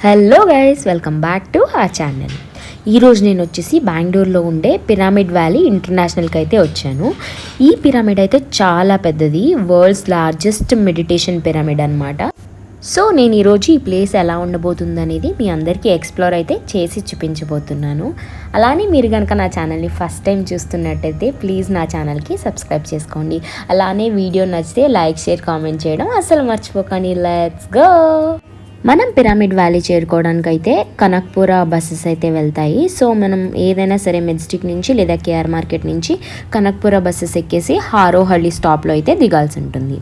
Hello guys, welcome back to our channel. ఈరోజు నేను వచ్చేసి బెంగళూరులో ఉండే పిరమిడ్ వ్యాలీ ఇంటర్నేషనల్కి అయితే వచ్చాను. ఈ పిరమిడ్ అయితే చాలా పెద్దది, వరల్డ్స్ లార్జెస్ట్ మెడిటేషన్ పిరమిడ్ అనమాట. సో నేను ఈరోజు ఈ ప్లేస్ ఎలా ఉండబోతుంది అనేది మీ అందరికీ ఎక్స్ప్లోర్ అయితే చేసి చూపించబోతున్నాను. అలానే మీరు కనుక నా ఛానల్ని ఫస్ట్ టైం చూస్తున్నట్టయితే ప్లీజ్ నా ఛానల్కి సబ్స్క్రైబ్ చేసుకోండి. అలానే వీడియో నచ్చితే లైక్, షేర్, కామెంట్ చేయడం అస్సలు మర్చిపోకండి. Let's go. మనం పిరమిడ్ వ్యాలీ చేరుకోవడానికి అయితే కనక్పుర బస్సెస్ అయితే వెళ్తాయి. సో మనం ఏదైనా సరే మెజెస్టిక్ నుంచి లేదా కేఆర్ మార్కెట్ నుంచి కనక్పుర బస్సెస్ ఎక్కేసి హారోహళ్ళి స్టాప్లో అయితే దిగాల్సి ఉంటుంది.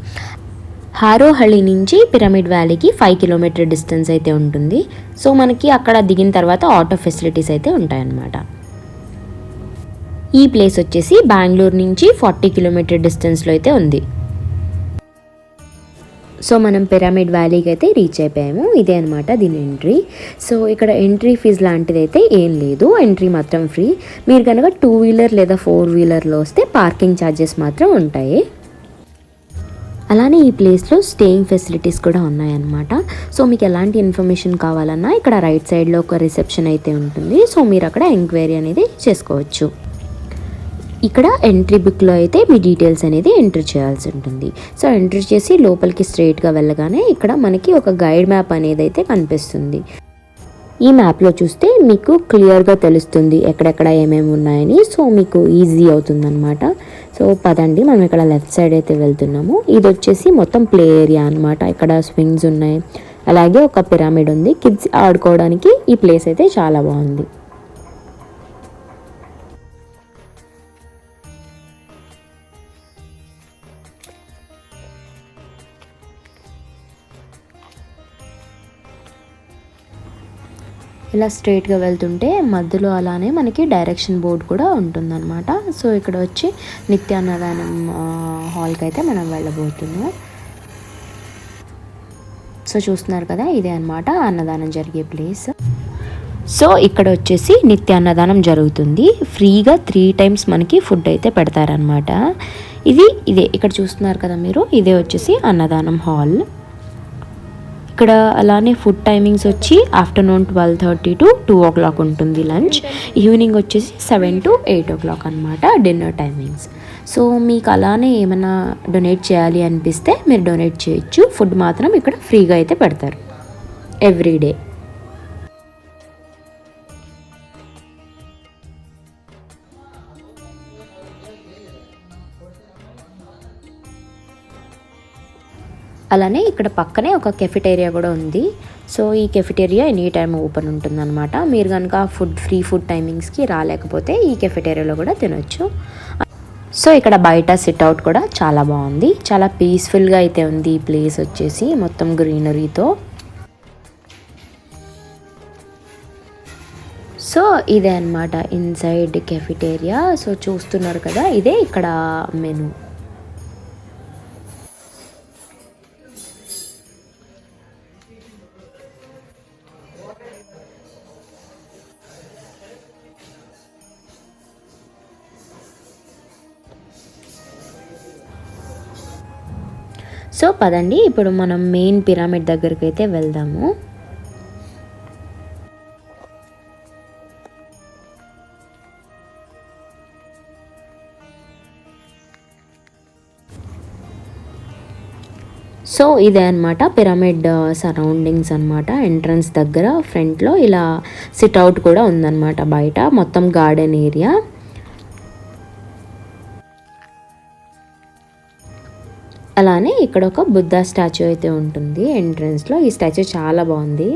హారోహళ్ళి నుంచి పిరమిడ్ వ్యాలీకి 5 కిలోమీటర్ డిస్టెన్స్ అయితే ఉంటుంది. సో మనకి అక్కడ దిగిన తర్వాత ఆటో ఫెసిలిటీస్ అయితే ఉంటాయన్నమాట. ఈ ప్లేస్ వచ్చేసి బెంగళూరు నుంచి 40 కిలోమీటర్ డిస్టెన్స్లో అయితే ఉంది. సో మనం పిరమిడ్ వ్యాలీకి అయితే రీచ్ అయిపోయాము. ఇదే అనమాట దీని ఎంట్రీ. సో ఇక్కడ ఎంట్రీ ఫీజు లాంటిది అయితే ఏం లేదు, ఎంట్రీ మాత్రం ఫ్రీ. మీరు కనుక 2 వీలర్ లేదా 4 వీలర్లో వస్తే పార్కింగ్ ఛార్జెస్ మాత్రం ఉంటాయి. అలానే ఈ ప్లేస్లో స్టేయింగ్ ఫెసిలిటీస్ కూడా ఉన్నాయన్నమాట. సో మీకు ఎలాంటి ఇన్ఫర్మేషన్ కావాలన్నా ఇక్కడ రైట్ సైడ్లో ఒక రిసెప్షన్ అయితే ఉంటుంది. సో మీరు అక్కడ ఎంక్వైరీ అనేది చేసుకోవచ్చు. ఇక్కడ ఎంట్రీ బుక్లో అయితే మీ డీటెయిల్స్ అనేది ఎంట్రీ చేయాల్సి ఉంటుంది. సో ఎంట్రీ చేసి లోపలికి స్ట్రైట్గా వెళ్ళగానే ఇక్కడ మనకి ఒక గైడ్ మ్యాప్ అనేది అయితే కనిపిస్తుంది. ఈ మ్యాప్లో చూస్తే మీకు క్లియర్గా తెలుస్తుంది ఎక్కడెక్కడ ఏమేమి ఉన్నాయని. సో మీకు ఈజీ అవుతుందన్నమాట. సో పదండి, మనం ఇక్కడ లెఫ్ట్ సైడ్ అయితే వెళ్తున్నాము. ఇది వచ్చేసి మొత్తం ప్లే ఏరియా అనమాట. ఇక్కడ స్వింగ్స్ ఉన్నాయి, అలాగే ఒక పిరమిడ్ ఉంది. కిడ్స్ ఆడుకోవడానికి ఈ ప్లేస్ అయితే చాలా బాగుంది. ఇలా స్ట్రైట్గా వెళ్తుంటే మధ్యలో అలానే మనకి డైరెక్షన్ బోర్డ్ కూడా ఉంటుందన్నమాట. సో ఇక్కడ వచ్చి నిత్యాన్నదానం హాల్కి అయితే మనం వెళ్ళబోతున్నాం. సో చూస్తున్నారు కదా, ఇదే అనమాట అన్నదానం జరిగే ప్లేస్. సో ఇక్కడ వచ్చేసి నిత్యాన్నదానం జరుగుతుంది. ఫ్రీగా 3 times మనకి ఫుడ్ అయితే పెడతారనమాట. ఇదే ఇక్కడ చూస్తున్నారు కదా మీరు, ఇదే వచ్చేసి అన్నదానం హాల్. ఇక్కడ అలానే ఫుడ్ టైమింగ్స్ వచ్చి ఆఫ్టర్నూన్ 12:30 to 2 o'clock ఉంటుంది లంచ్. ఈవినింగ్ వచ్చేసి 7 to 8 o'clock అనమాట డిన్నర్ టైమింగ్స్. సో మీకు అలానే ఏమైనా డొనేట్ చేయాలి అనిపిస్తే మీరు డొనేట్ చేయొచ్చు. ఫుడ్ మాత్రం ఇక్కడ ఫ్రీగా అయితే పెడతారు ఎవ్రీడే. అలానే ఇక్కడ పక్కనే ఒక కెఫెటేరియా కూడా ఉంది. సో ఈ కెఫెటేరియా ఎనీ టైం ఓపెన్ ఉంటుందన్నమాట. మీరు కనుక ఫ్రీ ఫుడ్ టైమింగ్స్కి రాలేకపోతే ఈ కెఫెటేరియాలో కూడా తినొచ్చు. సో ఇక్కడ బయట సిట్అవుట్ కూడా చాలా బాగుంది, చాలా పీస్ఫుల్గా అయితే ఉంది ఈ ప్లేస్ వచ్చేసి మొత్తం గ్రీనరీతో. సో ఇదే అనమాట ఇన్సైడ్ కెఫెటేరియా. సో చూస్తున్నారు కదా, ఇదే ఇక్కడ మెనూ. సో పదండి, ఇప్పుడు మనం మెయిన్ పిరమిడ్ దగ్గరికి అయితే వెళ్దాము. సో ఇదే అనమాట పిరమిడ్ సరౌండింగ్స్ అనమాట. ఎంట్రన్స్ దగ్గర ఫ్రంట్లో ఇలా సిట్అవుట్ కూడా ఉందన్నమాట. బయట మొత్తం గార్డెన్ ఏరియా. అలానే ఇక్కడ ఒక బుద్ధ స్టాచ్యూ అయితే ఉంటుంది ఎంట్రన్స్లో. ఈ స్టాచ్యూ చాలా బాగుంది.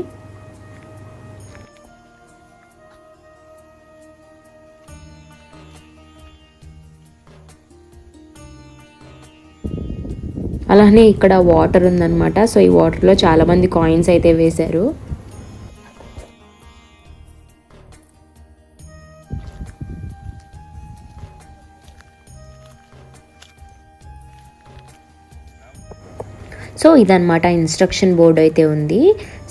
అలానే ఇక్కడ వాటర్ ఉందన్నమాట. సో ఈ వాటర్లో చాలామంది కాయిన్స్ అయితే వేశారు. సో ఇదనమాట ఇన్స్ట్రక్షన్ బోర్డ్ అయితే ఉంది.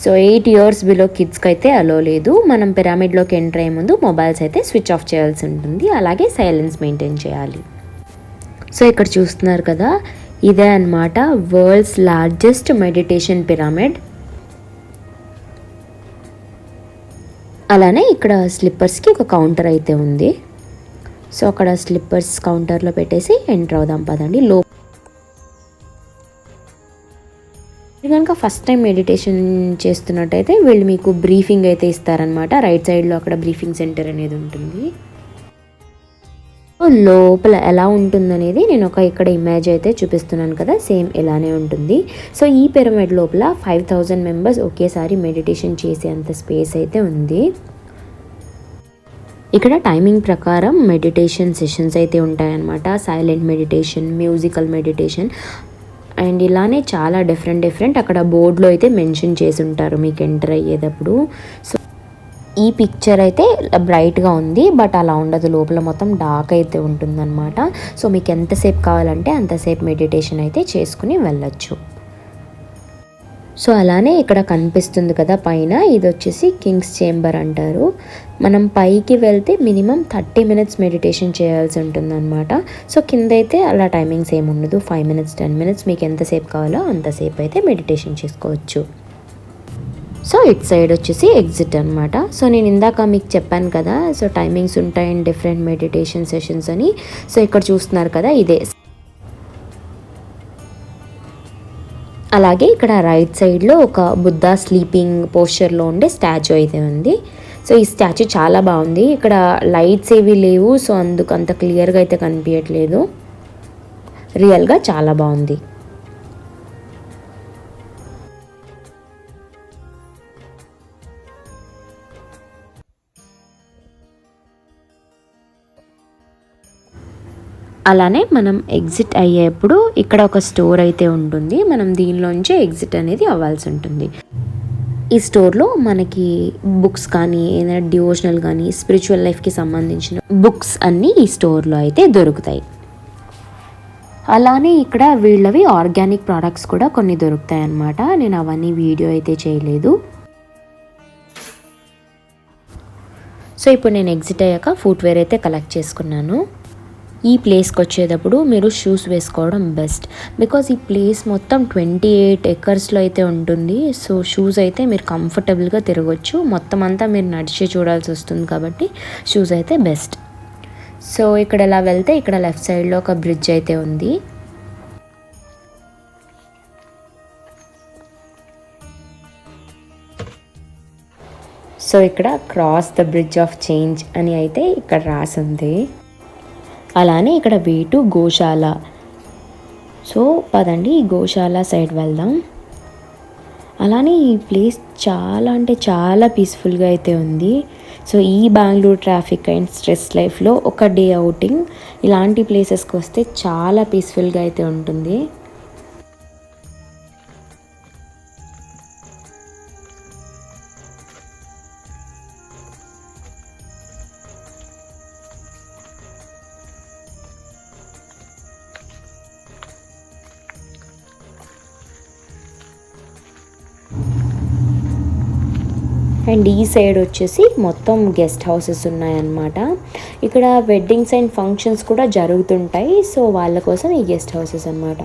సో 8 years బిలో కిడ్స్కి అయితే అలో లేదు. మనం పిరమిడ్లోకి ఎంటర్ అయ్యే ముందు మొబైల్స్ అయితే స్విచ్ ఆఫ్ చేయాల్సి ఉంటుంది, అలాగే సైలెన్స్ మెయింటైన్ చేయాలి. సో ఇక్కడ చూస్తున్నారు కదా, ఇదే అనమాట వరల్డ్స్ లార్జెస్ట్ మెడిటేషన్ పిరమిడ్. అలానే ఇక్కడ స్లిప్పర్స్కి ఒక కౌంటర్ అయితే ఉంది. సో అక్కడ స్లిప్పర్స్ కౌంటర్లో పెట్టేసి ఎంటర్ అవుదాం పదండి. కనుక ఫస్ట్ టైం మెడిటేషన్ చేస్తున్నట్టయితే వీళ్ళు మీకు బ్రీఫింగ్ అయితే ఇస్తారనమాట. రైట్ సైడ్లో అక్కడ బ్రీఫింగ్ సెంటర్ అనేది ఉంటుంది. లోపల ఎలా ఉంటుందనేది నేను ఇక్కడ ఇమేజ్ అయితే చూపిస్తున్నాను కదా, సేమ్ ఇలానే ఉంటుంది. సో ఈ పిరమిడ్ లోపల 5000 మెంబర్స్ ఒకేసారి మెడిటేషన్ చేసేంత స్పేస్ అయితే ఉంది. ఇక్కడ టైమింగ్ ప్రకారం మెడిటేషన్ సెషన్స్ అయితే ఉంటాయన్నమాట. Silent meditation, musical meditation and ఇలానే చాలా డిఫరెంట్ అక్కడ బోర్డులో అయితే మెన్షన్ చేసి ఉంటారు మీకు ఎంటర్ అయ్యేటప్పుడు. సో ఈ పిక్చర్ అయితే బ్రైట్గా ఉంది, బట్ అలా ఉండదు, లోపల మొత్తం డార్క్ అయితే ఉంటుందన్నమాట. సో మీకు ఎంతసేపు కావాలంటే అంతసేపు మెడిటేషన్ అయితే చేసుకుని వెళ్ళచ్చు. సో అలానే ఇక్కడ కనిపిస్తుంది కదా పైన, ఇది వచ్చేసి కింగ్స్ చేంబర్ అంటారు. మనం పైకి వెళ్తే మినిమం 30 మినిట్స్ మెడిటేషన్ చేయాల్సి ఉంటుందన్నమాట. సో కింద అయితే అలా టైమింగ్స్ ఏమి ఉండదు, 5 మినిట్స్ 10 మినిట్స్ మీకు ఎంతసేపు కావాలో అంతసేపు అయితే మెడిటేషన్ చేసుకోవచ్చు. సో ఇట్ సైడ్ వచ్చేసి ఎగ్జిట్ అనమాట. సో నేను ఇందాక మీకు చెప్పాను కదా, సో టైమింగ్స్ ఉంటాయి అండ్ డిఫరెంట్ మెడిటేషన్ సెషన్స్ అని. సో ఇక్కడ చూస్తున్నారు కదా ఇదే. అలాగే ఇక్కడ రైట్ సైడ్లో ఒక బుద్ధ స్లీపింగ్ పోస్చర్లో ఉండే స్టాచ్యూ అయితే ఉంది. సో ఈ స్టాచ్యూ చాలా బాగుంది. ఇక్కడ లైట్స్ ఏవి లేవు, సో అందుకు అంత క్లియర్గా అయితే కనిపించట్లేదు. రియల్గా చాలా బాగుంది. అలానే మనం ఎగ్జిట్ అయ్యేప్పుడు ఇక్కడ ఒక స్టోర్ అయితే ఉంటుంది. మనం దీనిలోంచి ఎగ్జిట్ అనేది అవ్వాల్సి ఉంటుంది. ఈ స్టోర్లో మనకి బుక్స్ కానీ ఏదైనా డివోషనల్ కానీ స్పిరిచువల్ లైఫ్కి సంబంధించిన బుక్స్ అన్నీ ఈ స్టోర్లో అయితే దొరుకుతాయి. అలానే ఇక్కడ వీళ్ళవి ఆర్గానిక్ ప్రోడక్ట్స్ కూడా కొన్ని దొరుకుతాయి అన్నమాట. నేను అవన్నీ వీడియో అయితే చేయలేదు. సో ఇప్పుడు నేను ఎగ్జిట్ అయ్యాక ఫుట్వేర్ అయితే కలెక్ట్ చేసుకున్నాను. ఈ ప్లేస్కి వచ్చేటప్పుడు మీరు షూస్ వేసుకోవడం బెస్ట్, బికాజ్ ఈ ప్లేస్ మొత్తం 28 ఎకర్స్లో అయితే ఉంటుంది. సో షూస్ అయితే మీరు కంఫర్టబుల్గా తిరగచ్చు. మొత్తం అంతా మీరు నడిచి చూడాల్సి వస్తుంది కాబట్టి షూస్ అయితే బెస్ట్. సో ఇక్కడ ఇలా వెళ్తే ఇక్కడ లెఫ్ట్ సైడ్లో ఒక బ్రిడ్జ్ అయితే ఉంది. సో ఇక్కడ cross the bridge of change అని అయితే ఇక్కడ రాసింది. అలానే ఇక్కడ వే టు గోశాల. సో పదండి ఈ గోశాల సైడ్ వెళ్దాం. అలానే ఈ ప్లేస్ చాలా అంటే చాలా పీస్ఫుల్గా అయితే ఉంది. సో ఈ బెంగళూరు ట్రాఫిక్ అండ్ స్ట్రెస్ లైఫ్లో ఒక డే అవుటింగ్ ఇలాంటి ప్లేసెస్కి వస్తే చాలా పీస్ఫుల్గా అయితే ఉంటుంది. అండ్ ఈ సైడ్ వచ్చేసి మొత్తం గెస్ట్ హౌసెస్ ఉన్నాయన్నమాట. ఇక్కడ వెడ్డింగ్స్ అండ్ ఫంక్షన్స్ కూడా జరుగుతుంటాయి. సో వాళ్ళ కోసం ఈ గెస్ట్ హౌసెస్ అన్నమాట.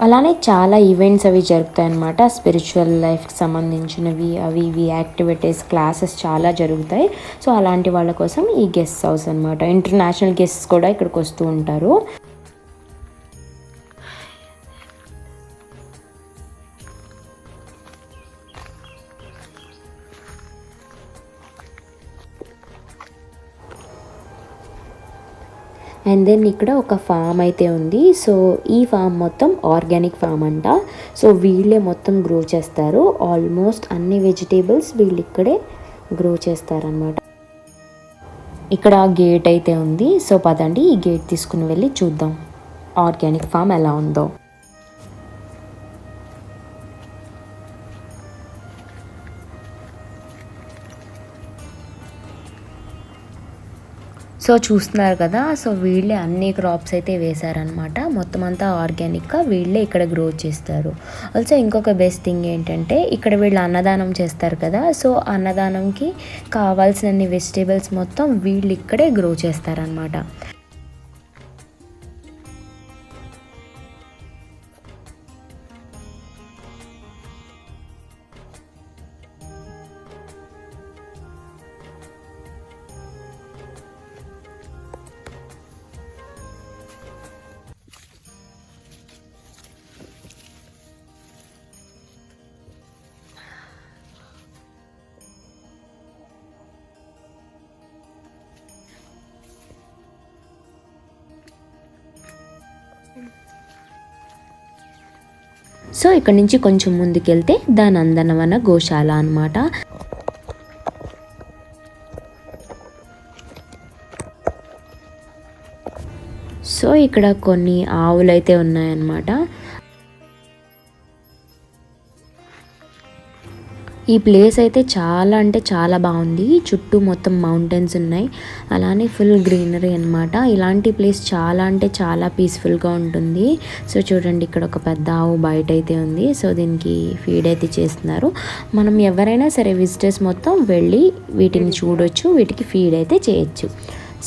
అలానే చాలా ఈవెంట్స్ అవి జరుగుతాయి అన్నమాట. స్పిరిచువల్ లైఫ్కి సంబంధించినవి అవి ఇవి యాక్టివిటీస్ క్లాసెస్ చాలా జరుగుతాయి. సో అలాంటి వాళ్ళ కోసం ఈ గెస్ట్ హౌస్ అన్నమాట. ఇంటర్నేషనల్ గెస్ట్స్ కూడా ఇక్కడికి వస్తూ ఉంటారు. అండ్ దెన్ ఇక్కడ ఒక ఫామ్ అయితే ఉంది. సో ఈ ఫామ్ మొత్తం ఆర్గానిక్ ఫామ్ అంట. సో వీళ్ళే మొత్తం గ్రో చేస్తారు. ఆల్మోస్ట్ అన్ని వెజిటేబుల్స్ వీళ్ళు ఇక్కడే గ్రో చేస్తారనమాట. ఇక్కడ గేట్ అయితే ఉంది. సో పదండి ఈ గేట్ తీసుకుని వెళ్ళి చూద్దాం ఆర్గానిక్ ఫామ్ ఎలా ఉందో. సో చూస్తున్నారు కదా, సో వీళ్ళే అన్ని క్రాప్స్ అయితే వేశారనమాట. మొత్తం అంతా ఆర్గానిక్గా వీళ్ళే ఇక్కడ గ్రో చేస్తారు. ఆల్సో ఇంకొక బెస్ట్ థింగ్ ఏంటంటే ఇక్కడ వీళ్ళు అన్నదానం చేస్తారు కదా, సో అన్నదానంకి కావాల్సినన్ని వెజిటేబుల్స్ మొత్తం వీళ్ళు ఇక్కడే గ్రో చేస్తారనమాట. సో ఇక్కడ నుంచి కొంచెం ముందుకెళ్తే ద నందనవన గోశాల అనమాట. సో ఇక్కడ కొన్ని ఆవులు అయితే ఉన్నాయన్నమాట. ఈ ప్లేస్ అయితే చాలా అంటే చాలా బాగుంది. చుట్టూ మొత్తం మౌంటైన్స్ ఉన్నాయి, అలానే ఫుల్ గ్రీనరీ అనమాట. ఇలాంటి ప్లేస్ చాలా అంటే చాలా పీస్ఫుల్గా ఉంటుంది. సో చూడండి, ఇక్కడ ఒక పెద్ద ఆవు బయట అయితే ఉంది. సో దీనికి ఫీడ్ అయితే చేస్తున్నారు. మనం ఎవరైనా సరే విజిటర్స్ మొత్తం వెళ్ళి వీటిని చూడొచ్చు, వీటికి ఫీడ్ అయితే చేయొచ్చు.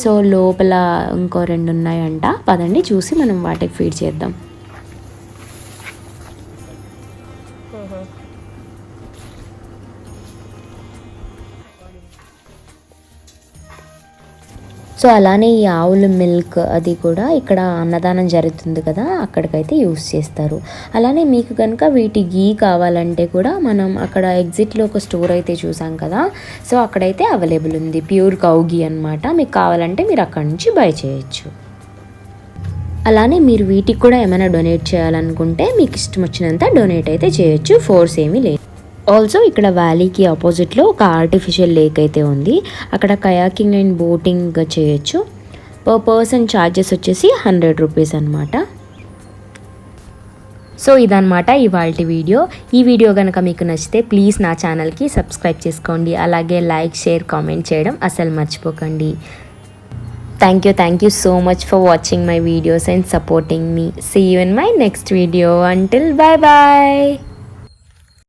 సో లోపల ఇంకో 2 ఉన్నాయంట, పదండి చూసి మనం వాటికి ఫీడ్ చేద్దాం. సో అలానే ఈ ఆవుల మిల్క్ అది కూడా ఇక్కడ అన్నదానం జరుగుతుంది కదా, అక్కడికైతే యూస్ చేస్తారు. అలానే మీకు కనుక వీటి గీ కావాలంటే కూడా మనం అక్కడ ఎగ్జిట్లో ఒక స్టోర్ అయితే చూసాం కదా, సో అక్కడైతే అవైలబుల్ ఉంది. ప్యూర్ కౌ గీ అనమాట. మీకు కావాలంటే మీరు అక్కడ నుంచి బై చేయొచ్చు. అలానే మీరు వీటికి కూడా ఏమైనా డొనేట్ చేయాలనుకుంటే మీకు ఇష్టం వచ్చినంత డొనేట్ అయితే చేయొచ్చు, ఫోర్స్ ఏమీ లేదు. ఆల్సో ఇక్కడ వ్యాలీకి ఆపోజిట్లో ఒక ఆర్టిఫిషియల్ లేక్ అయితే ఉంది. అక్కడ కయాకింగ్ అండ్ బోటింగ్ చేయొచ్చు. పర్ పర్సన్ ఛార్జెస్ వచ్చేసి 100 రూపీస్ అనమాట. సో ఇదనమాట ఇవాల్టి వీడియో. ఈ వీడియో కనుక మీకు నచ్చితే ప్లీజ్ నా ఛానల్కి సబ్స్క్రైబ్ చేసుకోండి. అలాగే లైక్, షేర్, కామెంట్ చేయడం అసలు మర్చిపోకండి. Thank you so much for watching my videos and supporting me. See you in my next video. Until bye bye.